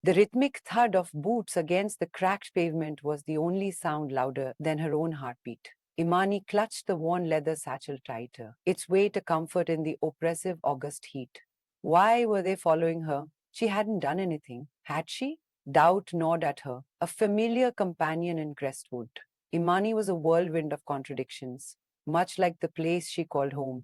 The rhythmic thud of boots against the cracked pavement was the only sound louder than her own heartbeat. Imani clutched the worn leather satchel tighter, its weight a comfort in the oppressive August heat. Why were they following her? She hadn't done anything. Had she? Doubt gnawed at her, a familiar companion in Crestwood. Imani was a whirlwind of contradictions, much like the place she called home.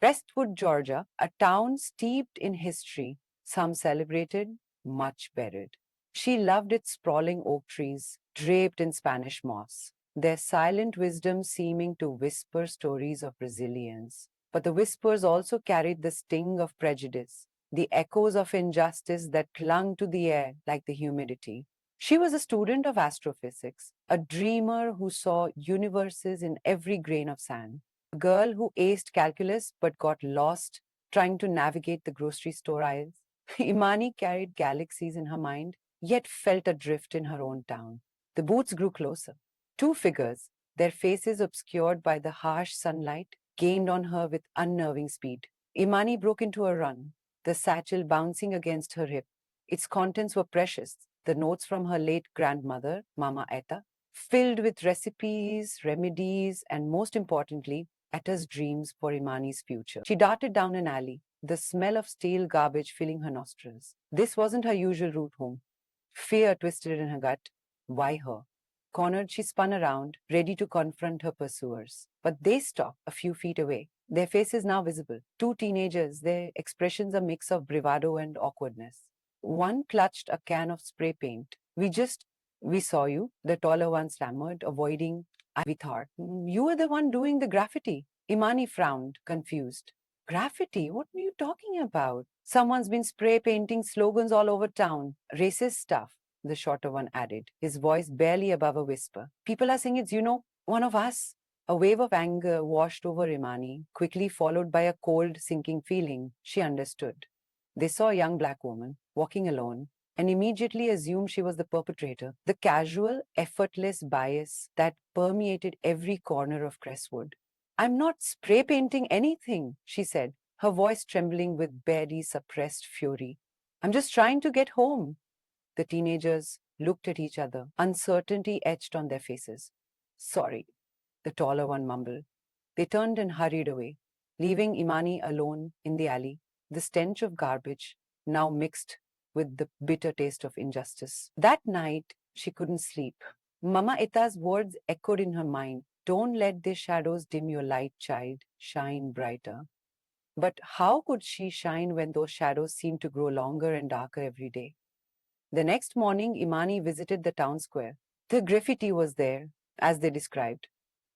Crestwood, Georgia, a town steeped in history, some celebrated, much buried. She loved its sprawling oak trees, draped in Spanish moss, their silent wisdom seeming to whisper stories of resilience. But the whispers also carried the sting of prejudice, the echoes of injustice that clung to the air like the humidity. She was a student of astrophysics, a dreamer who saw universes in every grain of sand, a girl who aced calculus but got lost trying to navigate the grocery store aisles. Imani carried galaxies in her mind, yet felt adrift in her own town. The boots grew closer. Two figures, their faces obscured by the harsh sunlight, gained on her with unnerving speed. Imani broke into a run, the satchel bouncing against her hip. Its contents were precious, the notes from her late grandmother, Mama Etta, filled with recipes, remedies, and most importantly, Etta's dreams for Imani's future. She darted down an alley, the smell of stale garbage filling her nostrils. This wasn't her usual route home. Fear twisted in her gut. Why her? Cornered, she spun around, ready to confront her pursuers. But they stopped a few feet away, their faces now visible. Two teenagers, their expressions a mix of bravado and awkwardness. One clutched a can of spray paint. We saw you, the taller one stammered, avoiding. We thought, You were the one doing the graffiti. Imani frowned, confused. Graffiti? What were you talking about? Someone's been spray painting slogans all over town. Racist stuff, the shorter one added, his voice barely above a whisper. People are saying it's one of us. A wave of anger washed over Imani, quickly followed by a cold, sinking feeling. She understood. They saw a young black woman walking alone and immediately assumed she was the perpetrator. The casual, effortless bias that permeated every corner of Crestwood. I'm not spray painting anything, she said, her voice trembling with barely suppressed fury. I'm just trying to get home. The teenagers looked at each other, uncertainty etched on their faces. Sorry, the taller one mumbled. They turned and hurried away, leaving Imani alone in the alley, the stench of garbage now mixed with the bitter taste of injustice. That night, she couldn't sleep. Mama Eta's words echoed in her mind. Don't let the shadows dim your light, child. Shine brighter. But how could she shine when those shadows seemed to grow longer and darker every day? The next morning, Imani visited the town square. The graffiti was there, as they described.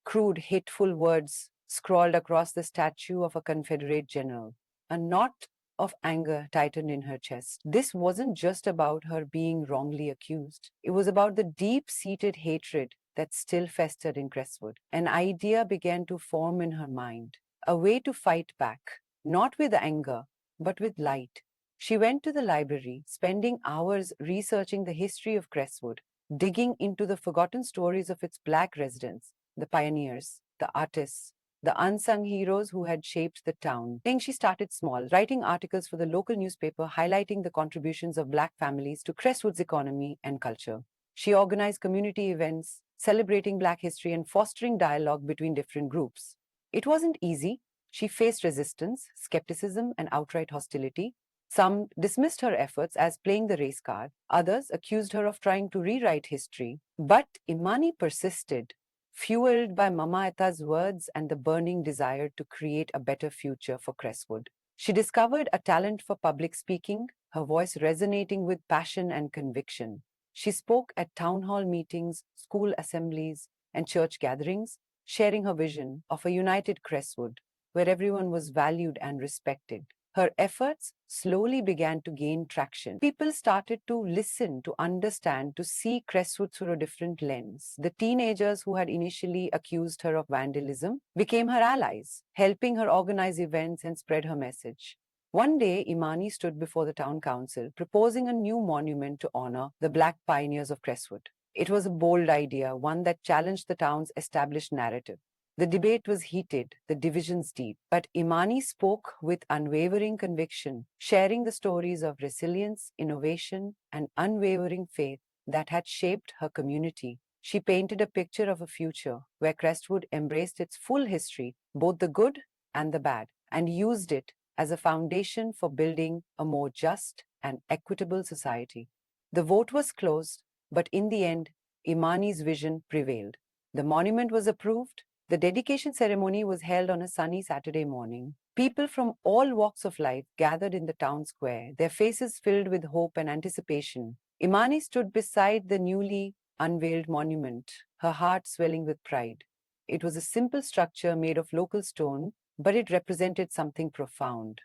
Crude, hateful words scrawled across the statue of a Confederate general. A knot of anger tightened in her chest. This wasn't just about her being wrongly accused. It was about the deep-seated hatred that still festered in Crestwood. An idea began to form in her mind, a way to fight back, not with anger, but with light. She went to the library, spending hours researching the history of Crestwood, digging into the forgotten stories of its black residents, the pioneers, the artists, the unsung heroes who had shaped the town. Then she started small, writing articles for the local newspaper highlighting the contributions of black families to Crestwood's economy and culture. She organized community events, celebrating black history and fostering dialogue between different groups. It wasn't easy. She faced resistance, skepticism, and outright hostility. Some dismissed her efforts as playing the race card. Others accused her of trying to rewrite history. But Imani persisted, fueled by Mama Eta's words and the burning desire to create a better future for Crestwood. She discovered a talent for public speaking, her voice resonating with passion and conviction. She spoke at town hall meetings, school assemblies, and church gatherings, sharing her vision of a united Crestwood where everyone was valued and respected. Her efforts slowly began to gain traction. People started to listen, to understand, to see Crestwood through a different lens. The teenagers who had initially accused her of vandalism became her allies, helping her organize events and spread her message. One day, Imani stood before the town council, proposing a new monument to honor the black pioneers of Crestwood. It was a bold idea, one that challenged the town's established narrative. The debate was heated, the divisions deep, but Imani spoke with unwavering conviction, sharing the stories of resilience, innovation, and unwavering faith that had shaped her community. She painted a picture of a future where Crestwood embraced its full history, both the good and the bad, and used it as a foundation for building a more just and equitable society. The vote was close, but in the end, Imani's vision prevailed. The monument was approved. The dedication ceremony was held on a sunny Saturday morning. People from all walks of life gathered in the town square, their faces filled with hope and anticipation. Imani stood beside the newly unveiled monument, her heart swelling with pride. It was a simple structure made of local stone, but it represented something profound,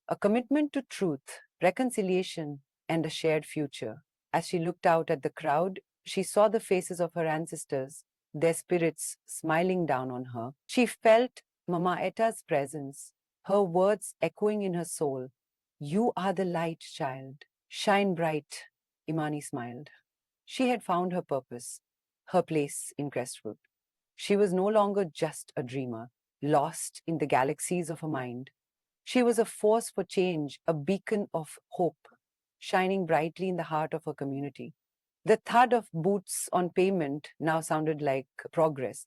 a commitment to truth, reconciliation, and a shared future. As she looked out at the crowd, she saw the faces of her ancestors, their spirits smiling down on her. She felt Mama Eta's presence, her words echoing in her soul. You are the light, child. Shine bright. Imani smiled. She had found her purpose, her place in Crestwood. She was no longer just a dreamer, lost in the galaxies of her mind. She was a force for change, a beacon of hope, shining brightly in the heart of her community. The thud of boots on pavement now sounded like progress.